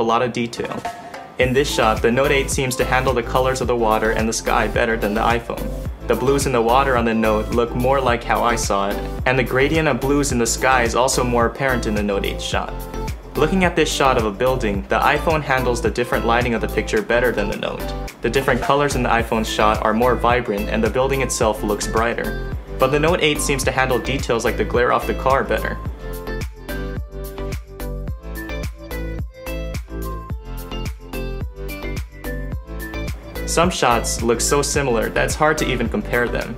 lot of detail. In this shot, the Note 8 seems to handle the colors of the water and the sky better than the iPhone. The blues in the water on the Note look more like how I saw it, and the gradient of blues in the sky is also more apparent in the Note 8 shot. Looking at this shot of a building, the iPhone handles the different lighting of the picture better than the Note. The different colors in the iPhone shot are more vibrant and the building itself looks brighter. But the Note 8 seems to handle details like the glare off the car better. Some shots look so similar that it's hard to even compare them.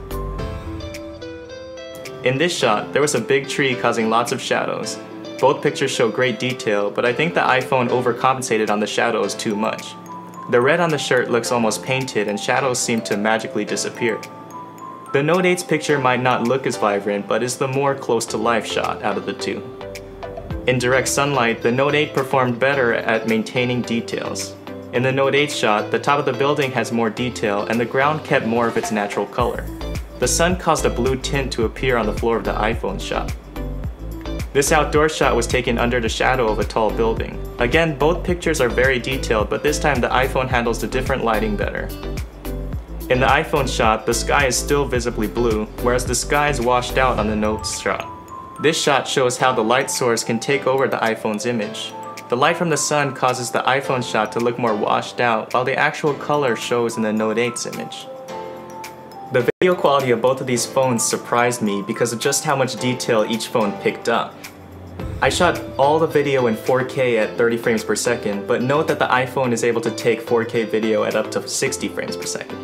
In this shot, there was a big tree causing lots of shadows. Both pictures show great detail, but I think the iPhone overcompensated on the shadows too much. The red on the shirt looks almost painted and shadows seem to magically disappear. The Note 8's picture might not look as vibrant, but is the more close to life shot out of the two. In direct sunlight, the Note 8 performed better at maintaining details. In the Note 8 shot, the top of the building has more detail and the ground kept more of its natural color. The sun caused a blue tint to appear on the floor of the iPhone shot. This outdoor shot was taken under the shadow of a tall building. Again, both pictures are very detailed, but this time the iPhone handles the different lighting better. In the iPhone shot, the sky is still visibly blue, whereas the sky is washed out on the Note's shot. This shot shows how the light source can take over the iPhone's image. The light from the sun causes the iPhone shot to look more washed out, while the actual color shows in the Note 8's image. The video quality of both of these phones surprised me because of just how much detail each phone picked up. I shot all the video in 4K at 30 frames per second, but note that the iPhone is able to take 4K video at up to 60 frames per second.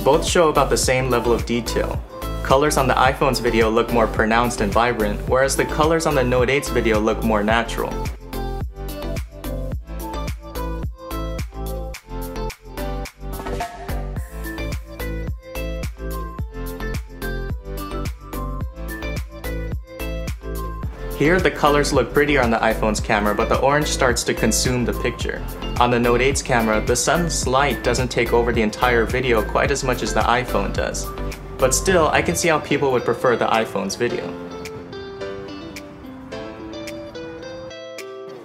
Both show about the same level of detail. Colors on the iPhone's video look more pronounced and vibrant, whereas the colors on the Note 8's video look more natural. Here, the colors look prettier on the iPhone's camera, but the orange starts to consume the picture. On the Note 8's camera, the sun's light doesn't take over the entire video quite as much as the iPhone does. But still, I can see how people would prefer the iPhone's video.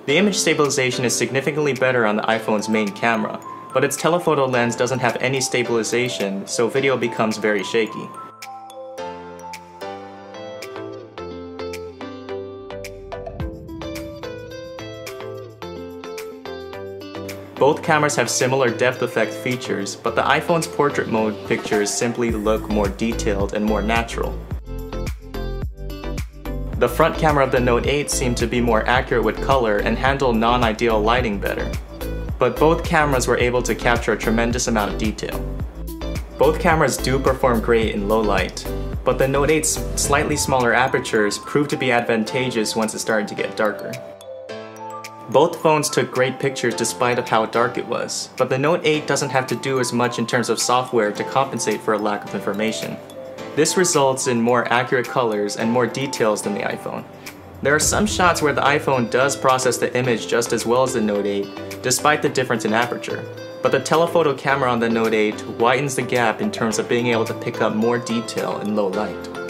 The image stabilization is significantly better on the iPhone's main camera, but its telephoto lens doesn't have any stabilization, so video becomes very shaky. Both cameras have similar depth effect features, but the iPhone's portrait mode pictures simply look more detailed and more natural. The front camera of the Note 8 seemed to be more accurate with color and handle non-ideal lighting better. But both cameras were able to capture a tremendous amount of detail. Both cameras do perform great in low light, but the Note 8's slightly smaller apertures proved to be advantageous once it started to get darker. Both phones took great pictures despite of how dark it was, but the Note 8 doesn't have to do as much in terms of software to compensate for a lack of information. This results in more accurate colors and more details than the iPhone. There are some shots where the iPhone does process the image just as well as the Note 8, despite the difference in aperture. But the telephoto camera on the Note 8 widens the gap in terms of being able to pick up more detail in low light.